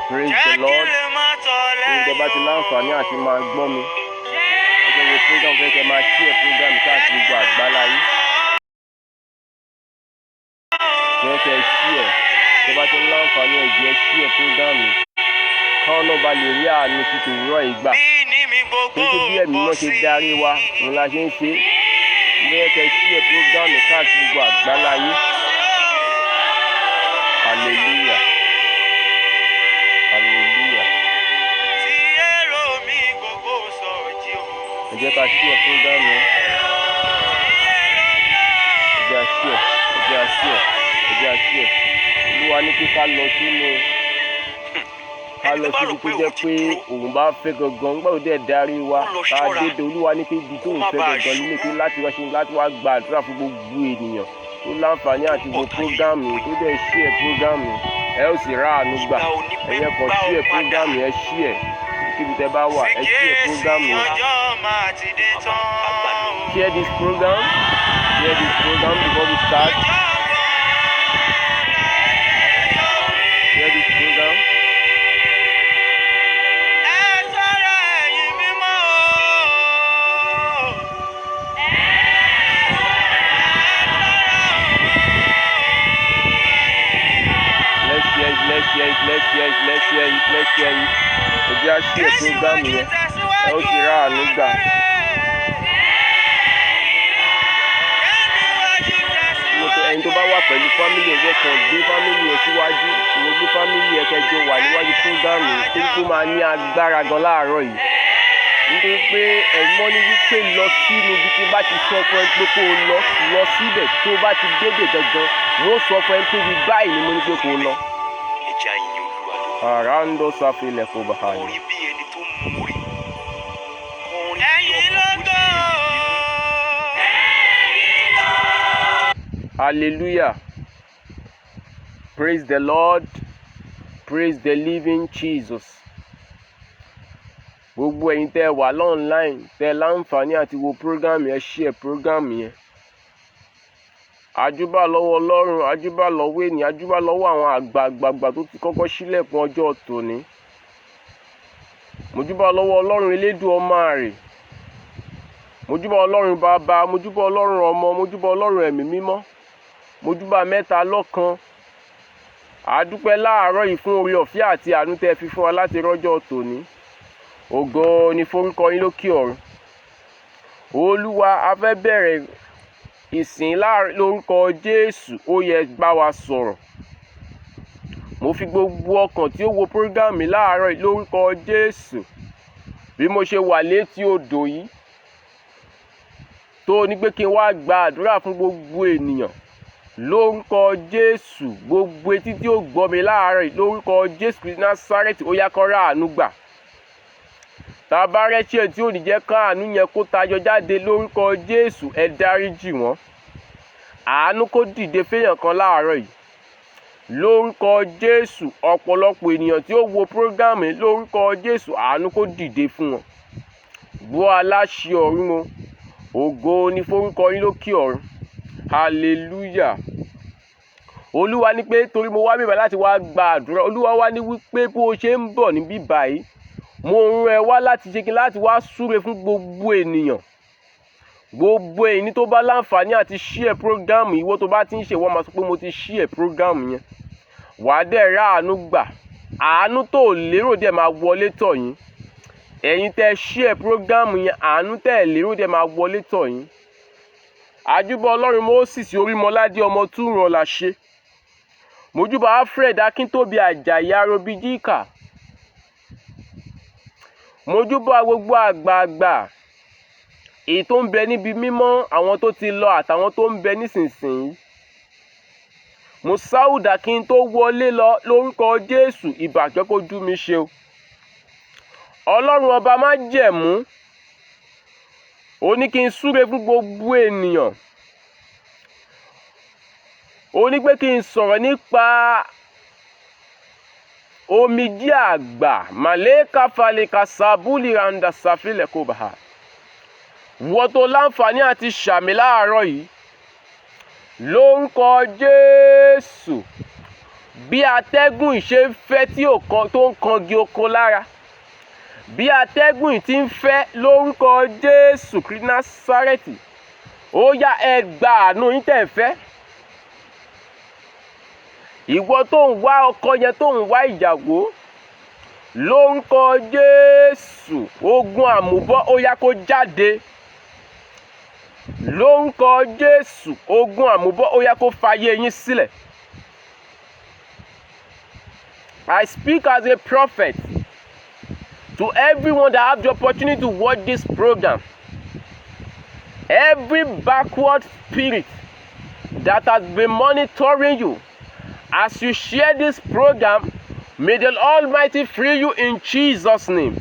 Praise the Lord. Ìjọba ti láǹfààní àti máa gbọ́ mi. Ẹgbẹ́ wo program fẹ́ kẹ́ máa share program káàkiri gbogbo àgbáláyé. Fẹ́ kẹ́ share. Ìjọba ti láǹfààní ẹ̀jẹ̀ share program mi. Káwọn náà bá lè rí àánú títí òwúrọ̀ ìgbà. Pété bí ẹ̀mí náà ṣe darí wa, òun la ṣe ń ṣe. Fẹ́ kẹ́ share program mi káàkiri gbogbo àgbáláyé. Hallelujah. Hallelujah. Ẹ jẹ́ ká share program yẹn. Ẹ jẹ́ ká share. Olúwa ní kí ká lọ sínú síbi tó jẹ́ pé òun bá fẹ́ gangan nígbà tó dẹ̀ darí wa ká dédé. Olúwa ní kí ibi tó ń fẹ́ gangan nílé pé láti wá gba àdúrà fún gbogbo ènìyàn tó láǹfààní àti wo program yìí tó dẹ̀ share program yìí. Ẹ ó sì rà àánú gbà. Ẹ̀yẹ kan share program yẹn share. Kíbi tẹ́ bá wà ẹ share program yẹn. Share this program before we start. Share this program. Let's share it. Ẹ jẹ́ á share program yẹn. Ẹ ó sì rà àánú gbà. Ẹni tó bá wà pẹ̀lú family ẹ̀ jẹ́ kan gbé family ẹ̀ síwájú. Mo gbé family ẹ̀ kẹjọ wà níwájú program yìí torí pé ó máa ní agbára gan láàárọ̀ yìí. Nítorí pé ẹ̀mọ́ ní wípé lọ sínú ibi tí bá ti sọ fún ẹ pé kó o lọ síbẹ̀ tó bá ti débè gangan wọ́n sọ fún ẹ pé ibi báyìí ni mo ní pé kó o lọ. Àràǹdọ̀ sáfilẹ̀ kò bá a yẹ. Hallelujah. Praise the Lord. Praise the living Jesus. Gbogbo ẹ̀yin tẹ́ wà online tẹ́ láǹfààní àti wo program yẹn share program yẹn. Àjúbà lọ́wọ́ Ọlọ́run, àjúbà lọ́wọ́ ènìyàn, àjúbà lọ́wọ́ àwọn àgbààgbà tó ti kọ́kọ́ ṣílẹ̀kùn ọjọ́ tòní. Mojúbà lọ́wọ́ Ọlọ́run Elédùmarè. Mojúbà Ọlọ́run Bàbá, mojúbà Ọlọ́run Ọmọ, mojúbà Ọlọ́run Ẹ̀mí Mímọ́. Mojúbà mẹ́ta lọ́kan. Àdúpẹ́ láàárọ̀ yìí fún oore ọ̀fẹ́ àti àánú tẹ́ fi fún wa láti rọ́jọ́ tòní. Ògo ni forúkọ yín lókè ọ̀run. Olúwa, a fẹ́ bẹ̀rẹ̀ ìsìn lórúkọ Jésù. Ó yẹ bá wa sọ̀rọ̀. Mo fi gbogbo ọkàn tí ó wo program mi láàárọ̀ yìí lórúkọ Jésù. Bí mo ṣe wà létí odò yìí tó ní pé kí n wá gba àdúrà fún gbogbo ènìyàn lórúkọ Jésù. Gbogbo etí tí ó gbọ́ mi láàárọ̀ yìí lórúkọ Jésù Kristi Násárẹ́tì ó yá kó rá àánú gbà. Tá a bá rẹ́ṣẹ̀ tí ò ní jẹ́ ká àánú yẹn kó tayọ jáde lórúkọ Jésù ẹ dáríjì wọ́n. Àánú kó dìde fẹ́yàn kan láàárọ̀ yìí lórúkọ Jésù. Ọ̀pọ̀lọpọ̀ ènìyàn tí ó wo program yìí lórúkọ Jésù àánú kó dìde fún wọn. Gbọ́ aláṣẹ ọ̀run o. Ògo ni forúkọ yín lókè ọ̀run. Hallelujah. Olúwa ní pé torí mo wá bíbá láti wá gba àdúrà. Olúwa wá ní wípé bó o ṣe ń bọ̀ níbí báyìí mo rán ẹ wá láti ṣe kí láti wá súre fún gbogbo ènìyàn. Gbogbo ẹni tó bá láǹfààní àti share program ìwọ tó bá ti ń ṣe wọ́n máa sọ pé mo ti share program yẹn. Wàá dẹ̀ rá àánú gbà. Àánú tó lérò dẹ̀ máa wọlé tọ̀ yín. Ẹ̀yin tẹ́ share program yẹn àánú tẹ́ lérò dẹ̀ máa wọlé tọ̀ yín. Àjúbà Ọlọ́run Moses Orímọládé ọmọ Túnràn Láṣẹ. Mojúbà Alfred Akíntóbi Àjàyí Arobíjíkà. Mojúbà gbogbo àgbààgbà èyí tó ń bẹ níbi mímọ́, àwọn tó ti lọ àtàwọn tó ń bẹ nísinsìnyí. Mo sáúdà kí n tó wọlé lọ lórúkọ Jésù ìbàjẹ́ kó jú mi ṣe o. Ọlọ́run ọba májẹ̀mú ó ní kí n súre fún gbogbo ènìyàn. Ó ní pé kí n sọ̀rọ̀ nípa omijé àgbà màlẹ́kà falẹ̀kà sàbúlì randa sàfilẹ̀ kò bá. Wọ́n tó láǹfààní àti ṣàmì láàárọ̀ yìí lórúkọ Jésù. bí atẹ́gùn ìṣe ń fẹ́ tó ń kangi oko lára, bí atẹ́gùn tí ń fẹ́ lórúkọ Jésù Kristi Násárẹ́tì, ó yá ẹ gba àánú yín tẹ̀ ń fẹ́. Ìwọ tó ń wá ọkọ yẹn, tó ń wá ìyàwó, lórúkọ Jésù ogun àmúbọ́ ó yá kó jáde. Lórúkọ Jésù ogun àmúbọ́ ó yá kó fayé yín sílẹ̀. I speak as a prophet to everyone that have the opportunity to watch this program. Every backward spirit that has been monitoring you as you share this program, may the Almighty free you in Jesus' name.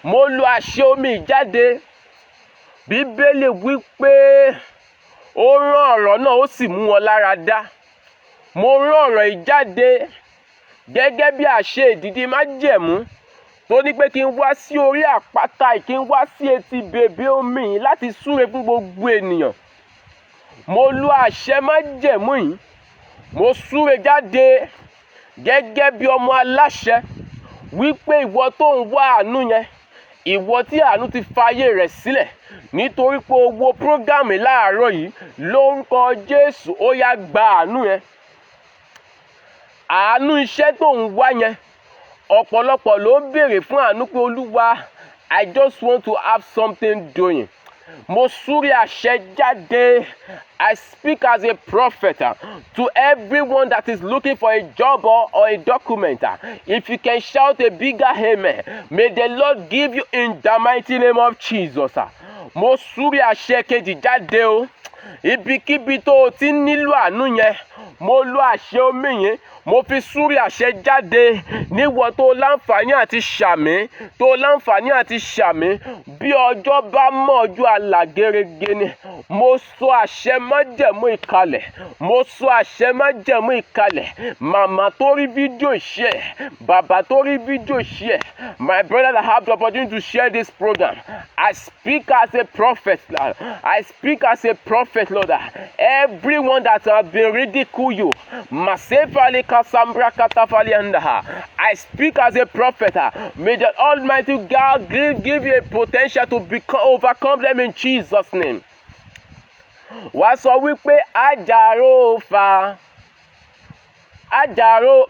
Mo lu àṣẹ omi ìjáde. Bíbélì wí pé ó rán ọ̀rọ̀ náà ó sì mú wọn lára dá. Mo rán ọ̀rọ̀ ìjáde gẹ́gẹ́ bí àṣẹ ìdìdí májẹ̀mú tó ní pé kí n wá sí orí àpáta, kí n wá sí etí bèbè omi yìí láti súre fún gbogbo ènìyàn. Mo lu àṣẹ májẹ̀mú yìí, mo súre jáde gẹ́gẹ́ bí ọmọ aláṣẹ wípé ìwọ tó ń wá àánú yẹn, ìwọ tí àánú ti fayé rẹ̀ sílẹ̀ nítorí pé o wo prógámù láàárọ̀ yìí, lórúkọ Jésù ó yá gba àánú yẹn. Àánú iṣẹ́ tó ń wá yẹn, ọ̀pọ̀lọpọ̀ ló ń béèrè fún àánú pé Olúwa, I just want to have something doing. Mo súre àṣẹ jáde. I speak as a prophet to everyone that is looking for a job or a document. If you can shout a bigger amen, may the Lord give you in the mighty name of Jesus. Mo súre àṣẹ kejì jáde o. Ibikíbi tó o ti nílò àánú yẹn, mo lu àṣẹ omi yẹn, mo fi súre àṣẹ jáde níwọ tó láǹfààní àti ṣàmì, bí ọjọ́ bá mọ́ ọjọ́ àlà gẹ́rẹ́gẹ́ ni. Mo sọ àṣẹ májẹ̀mú ìkalẹ̀, màmá tó rí fídíò share, bàbá tó rí fídíò share, my brother that have the opportunity to share this program. I speak as a prophet, Lord. Lord. Everyone that has been ridiculed you, I speak as a prophet. May the Almighty God give you a potential to overcome them in Jesus' name. Wàá sọ wípé àjàrò fa,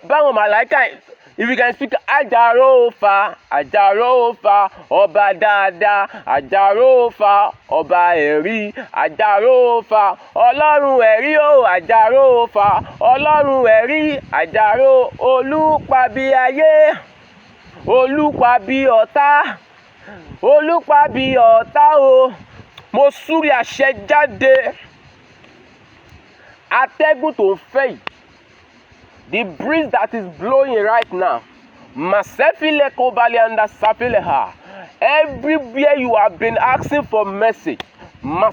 báwọn màláíkà, if you can speak, àjàrò fa, ọba dáadáa, àjàrò fa, ọba ẹ̀rí, àjàrò fa, ọlọ́run ẹ̀rí o, àjàrò fa, ọlọ́run ẹ̀rí, àjàrò, olùpàbí ayé, olùpàbí ọ̀tá o. Mo súre àṣẹ jáde. Atẹ́gùn tó ń fẹ́ yìí, the breeze that is blowing right now, everywhere you have been asking for message, mo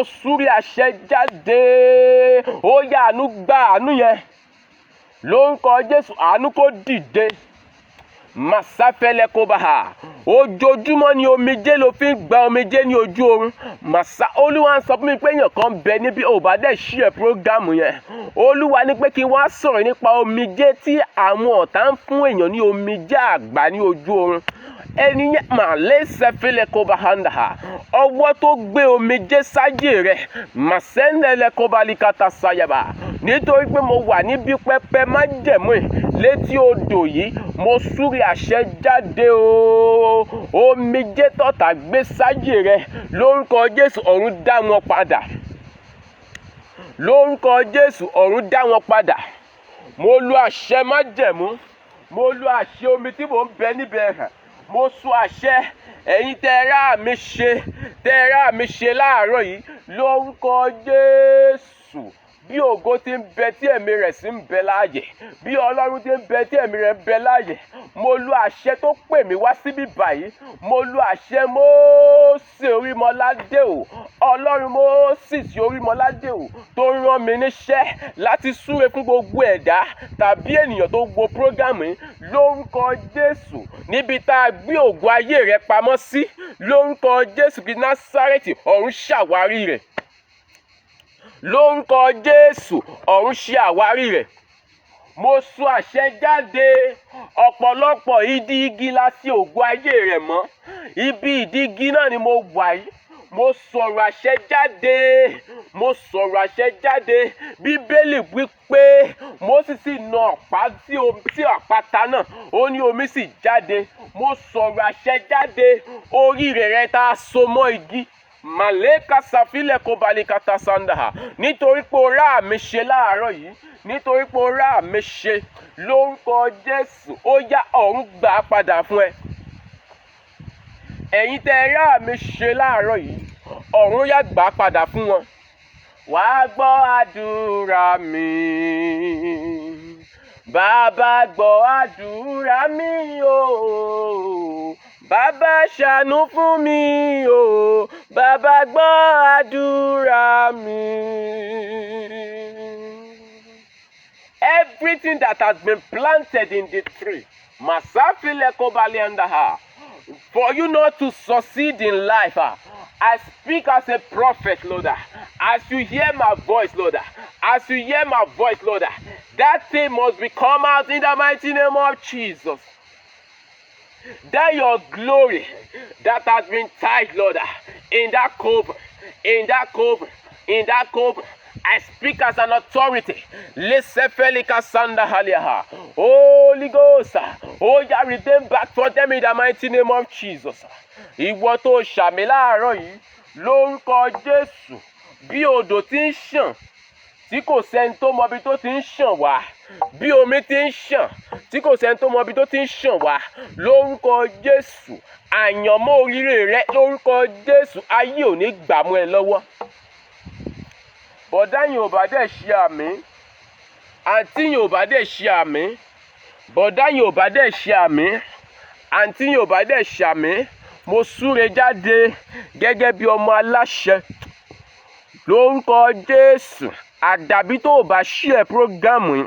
súre àṣẹ jáde. Ó yá àánú gbà àánú yẹn. Lórúkọ Jésù àánú kó dìde. Ojoojúmọ́ ni omijé ló fi ń gba omijé ní ojú oorun. Olúwa ń sọ fún mi pé èèyàn kan bẹ níbi ò bá dẹ̀ ṣí ẹ̀ prógámù yẹn. Olúwa ní pé kí wọ́n á sọ̀rọ̀ nípa omijé tí àwọn ọ̀tá ń fún èèyàn ní omijé àgbà ní ojú oorun. Ẹni yẹn mà lẹ́sẹ̀ fílẹ̀ kó bá hàn dà. Ọwọ́ tó gbé omijé sáyé rẹ̀ mà sẹ́ńdẹ̀lẹ̀ kó bá líkàtà sáyàbà. Nítorí pé mo wà níbi pẹpẹ májẹ̀mú létí odò yìí, mo súre àṣẹ jáde o. Omijé tọ̀tá gbé sáyé rẹ̀, lórúkọ Jésù ọ̀run dá wọn padà. Lórúkọ Jésù ọ̀run dá wọn padà. Mo lu àṣẹ májẹ̀mú, mo lu àṣẹ omi tí mò ń bẹ níbẹ̀ hàn. Mo sọ àṣẹ ẹ̀yin tẹ́ra mi ṣe láàárọ̀ yìí, lórúkọ Jésù. Bí ògo ti ń bẹ tí ẹ̀mí rẹ̀ sì ń bẹ láàyè, bí Ọlọ́run ti ń bẹ tí ẹ̀mí rẹ̀ ń bẹ láàyè, mo lu àṣẹ tó pè mí wá síbí báyìí. Mo lu àṣẹ Mósè Orímọládé o, Ọlọ́run Mósè Orímọládé o, tó rán mi níṣẹ́ láti súre fún gbogbo ẹ̀dá tàbí ènìyàn tó wo prógámù yìí, lórúkọ Jésù. Níbi tá a gbé ògo ayé rẹ̀ pamọ́ sí, lórúkọ Jésù Kristi Násárẹ́tì, ọ̀run ṣàwárí rẹ̀. lórúkọ Jésù ọ̀run ṣe àwárí rẹ̀. Mo sọ àṣẹ jáde, ọ̀pọ̀lọpọ̀ ìdí igi la sí ògo ayé rẹ̀ mọ́. Ibi ìdí igi náà ni mo wà yìí. Mo sọ̀rọ̀ àṣẹ jáde, mo sọ̀rọ̀ àṣẹ jáde. Bíbélì wí pé Mósè sì na ọ̀pá sí àpáta náà, ó ní omi sì jáde. Mo sọ̀rọ̀ àṣẹ jáde, orí rẹ̀ tá a so mọ́ igi. Màlẹ́kà sàfilẹ̀ kò balẹ̀ kàtà sàndáhà. Nítorí pé o rá àmì ṣe láàárọ̀ yìí, nítorí pé o rá àmì ṣe lórúkọ Jésù, ó yá ọ̀run gbà á padà fún ẹ. Ẹ̀yin tẹ́ ẹ rá àmì ṣe láàárọ̀ yìí, ọ̀run yá gbà á padà fún wọn. Wàá gbọ́ àdúrà mi, bàbá gbọ́ àdúrà mi o. Bàbá ṣàánú fún mi o, bàbá gbọ́ àdúrà mi. Everything that has been planted in the tree, Masafile Kobaliandaha, for you not to succeed in life, I speak as a prophet, Lord. As you hear my voice, Lord, as you hear my voice, Lord, that thing must be come out in the mighty name of Jesus. That your glory that has been tied, Lord, in that cove, in that cove, in that cove, I speak as an authority. Holy Ghost, oh, you redeem back for them in the mighty name of Jesus. Ìwọ tó ṣàmì láàárọ̀ yìí lórúkọ Jésù, bí odò tí ń ṣàn tí kò sẹ́ni tó mọ ibi tó ti ń ṣàn wá, bí omi tí ń ṣàn tí kò sẹ́ni tó mọ ibi tó ti ń ṣàn wá, lórúkọ Jésù, àyànmọ́ oríire rẹ lórúkọ Jésù, ayé ò ní gbà mọ́ ẹ lọ́wọ́. Bọ̀dá yìí ò bá dẹ̀ ṣe àmì, àǹtí yìí ò bá dẹ̀ ṣe àmì, bọ̀dá yìí ò bá dẹ̀ ṣe àmì, àǹtí yìí ò bá dẹ̀ ṣe àmì. Mo súre jáde gẹ́gẹ́ bí ọmọ aláṣẹ lórúkọ Jésù. Àdàbí tó o bá share program yìí,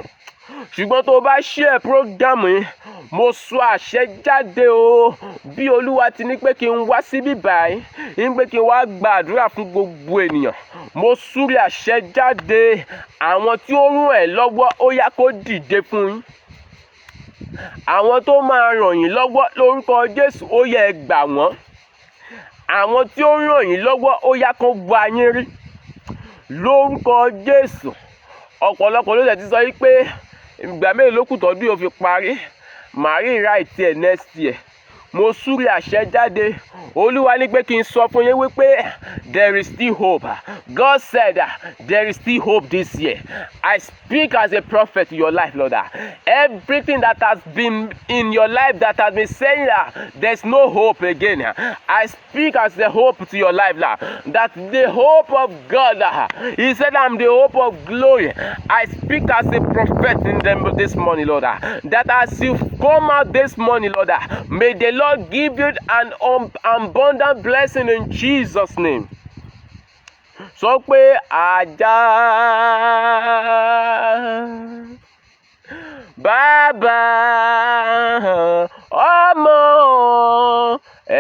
ṣùgbọ́n tó o bá share program yìí, mo sọ àṣẹ jáde o. Bí Olúwa ti ní pé kí n wá síbí báyìí, ní pé kí n wá gbàdúrà fún gbogbo ènìyàn, mo súre àṣẹ jáde. Àwọn tí ó ràn ẹ́ lọ́wọ́ ó yá kó dìde fún yín. Àwọn tó máa ràn yín lọ́wọ́ lórúkọ Jésù ó yẹ ẹ gbà wọ́n. Àwọn tí ó ràn yín lọ́wọ́ ó yá kó wá yín rí lórúkọ Jésù. Ọ̀pọ̀lọpọ̀ ló dẹ̀ ti sọ wípé ìgbà mélòó ló kù tọ́dún yóò fi parí, màá rí right ẹ̀ next year. Mo súre àṣẹ jáde. Olúwa ní pé kí n sọ fún yín wípé there is still hope. God said there is still hope this year. I speak as a prophet to your life, Lord. Everything that has been in your life that has been saying that there's no hope again, I speak as the hope to your life, Lord. That the hope of God, He said, I'm the hope of glory. I speak as a prophet in them this morning, Lord. That as you come out this morning, Lord, may the Lord give you an abundant blessing in Jesus' name. Sọ pé àjà bàbá ọmọ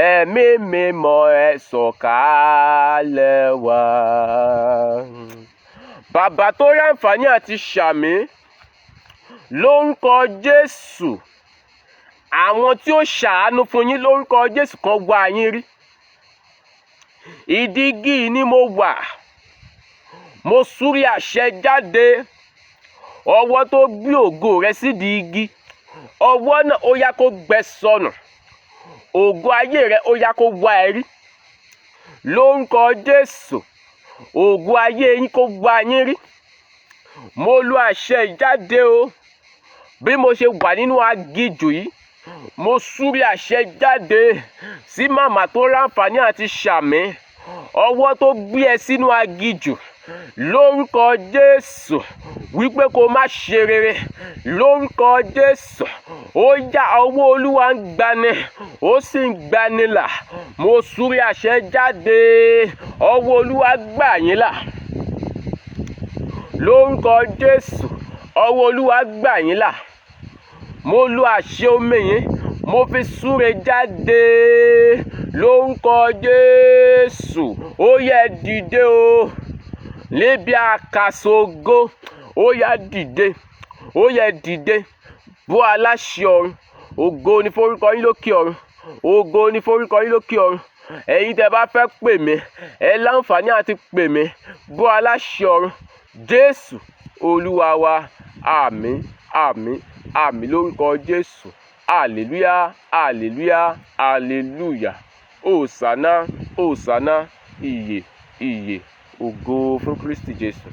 ẹ̀mí mímọ́ ẹ sọ̀kalẹ̀ wá. Bàbá tó rí àǹfààní àti ṣàmì lórúkọ Jésù. Àwọn tí ó ṣàánú fún yín lórúkọ Jésù kan wá yín rí. Ìdí igi ni mo wà. Mo súre àṣẹ jáde. Ọwọ́ tó gbé ògo rẹ sídìí igi, ọwọ́ náà ó yá kó gbẹ sọnù. Ògo ayé rẹ ó yá kó wá ẹ rí. Lórúkọ Jésù, ògo ayé yín kó wá yín rí. Mo lu àṣẹ jáde o. Bí mo ṣe wà nínú aginjù yìí, mo súre àṣẹ jáde sí màmá tó ráǹfààní àti ṣàmì. Ọwọ́ tó gbé ẹ sínú aginjù lórúkọ Jésù wípé kó má ṣe rere lórúkọ Jésù. Ó yá ọwọ́ Olúwa ń gbani, ó sì ń gbani là. Mo súre àṣẹ jáde, ọwọ́ Olúwa gbà yín là lórúkọ Jésù. Ọwọ́ Olúwa gbà yín là. Mo lu àṣẹ omi yín, mo fi súre jáde lórúkọ Jésù. Ó yẹ dìde o. lébi àkàsógó ó yá dìde, ó yẹ dìde bó aláṣẹ ọ̀run. Ògo ni forúkọ yín lókè ọ̀run, ògo ni forúkọ yín lókè ọ̀run. Ẹ̀yin tẹ́ bá fẹ́ pè mí, ẹ láǹfààní àti pè mí bó aláṣẹ ọ̀run. Jésù Olúwa wa, àmín, àmín, àmín lórúkọ Jésù. Hallelujah, hallelujah, hallelujah. Hosanna, Hosanna, ìyè, ìyè, ògo fún Kristi Jésù.